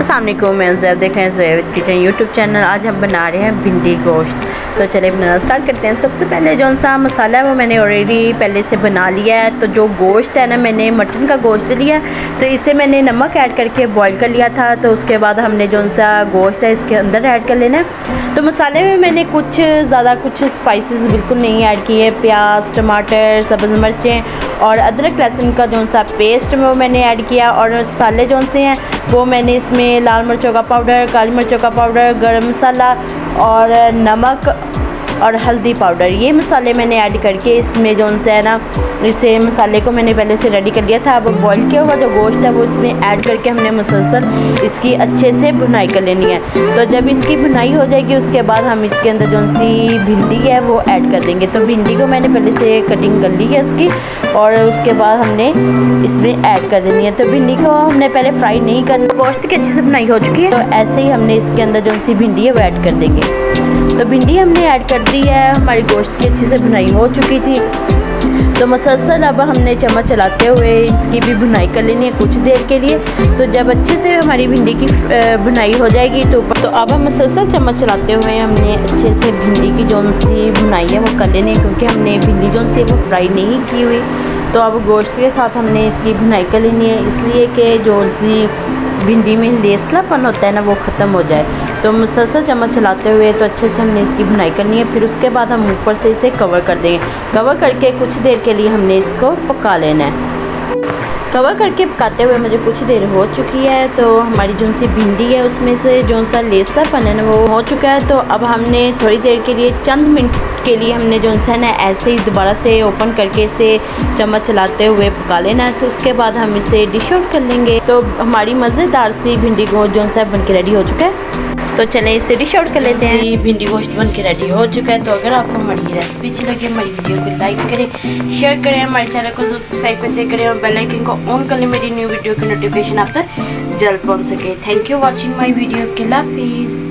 अस्सलाम वालेकुम, मैं ज़ैब देख रहे हैं ज़ैब किचन यूट्यूब चैनल। आज हम बना रहे हैं भिंडी गोश्त। तो चलिए बनाना स्टार्ट करते हैं। सबसे पहले जो सा मसाला है वो मैंने ऑलरेडी पहले से बना लिया है। तो जो गोश्त है ना, मैंने मटन का गोश्त लिया, तो इसे मैंने नमक ऐड करके बॉईल कर लिया था। तो उसके बाद हमने जो सा गोश्त है इसके अंदर ऐड कर लेना है। तो मसाले में मैंने कुछ ज़्यादा कुछ स्पाइसेस बिल्कुल नहीं ऐड किए। प्याज, टमाटर, सब्ज़ मिर्चें और अदरक लहसुन का जो सा पेस्ट वो मैंने ऐड किया। और मसाले जो से हैं वो मैंने इसमें लाल मिर्चों का पाउडर, काली मिर्चों का पाउडर, गरम मसाला और नमक और हल्दी पाउडर, ये मसाले मैंने ऐड करके इसमें जो है ना, इसे मसाले को मैंने पहले से रेडी कर लिया था। अब बॉईल किया हुआ जो गोश्त है वो इसमें ऐड करके हमने मुसलसल इसकी अच्छे से भुनाई कर लेनी है। तो जब इसकी भुनाई हो जाएगी उसके बाद हम इसके अंदर जो सी भिंडी है वो ऐड कर देंगे। तो भिंडी को मैंने पहले से कटिंग कर ली है उसकी, और उसके बाद हमने इसमें ऐड कर देनी है। तो भिंडी को हमने पहले फ्राई नहीं करना, गोश्त की अच्छे से भुनाई हो चुकी है। तो ऐसे ही हमने इसके अंदर जो सी भिंडी है वो ऐड कर देंगे। तो भिंडी हमने ऐड कर दी है, हमारी गोश्त की अच्छे से भुनाई हो चुकी थी। तो मुसलसल अब हमने चम्मच चलाते हुए इसकी भी भुनाई कर लेनी है कुछ देर के लिए। तो जब अच्छे से हमारी भिंडी की भुनाई हो जाएगी तो अब हम मुसलसल चम्मच चलाते हुए हमने अच्छे से भिंडी की जो सी भुनाई है वो कर लेनी है, क्योंकि हमने भिंडी जो सी वो फ्राई नहीं की हुई। तो अब गोश्त के साथ हमने इसकी भुनाई कर लेनी है, इसलिए कि जो सी भिंडी में लेसलापन होता है ना वो ख़त्म हो जाए। तो मुसलसल चम्मच चलाते हुए तो अच्छे से हमने इसकी भुनाई करनी है। फिर उसके बाद हम ऊपर से इसे कवर कर देंगे। कवर करके कुछ देर के लिए हमने इसको पका लेना है। कवर करके पकाते हुए मुझे कुछ देर हो चुकी है। तो हमारी जो सी भिंडी है उसमें से जो सा लेसलापन है ना वो हो चुका है। तो अब हमने थोड़ी देर के लिए, चंद मिनट के लिए हमने जो है ना ऐसे ही दोबारा से ओपन करके इसे चम्मच चलाते हुए पका लेना है। तो उसके बाद हम इसे डिश आउट कर लेंगे। तो हमारी मज़ेदार सी भिंडी गोश्त जो है बन के रेडी हो चुका है। तो चलें इसे डिश आउट कर लेते हैं। भिंडी गोश्त बन के रेडी हो चुका है। तो अगर आपको हमारी रेसिपी अच्छी लगे, हमारी वीडियो को लाइक करें, शेयर करें, हमारे चैनल को सब्सक्राइब करते करें और बेल आइकन को ऑन कर लें, मेरी न्यू वीडियो की नोटिफिकेशन आप तक जल्द पहुंच सके। Thank you watching my video. अल्लाह हाफिज़।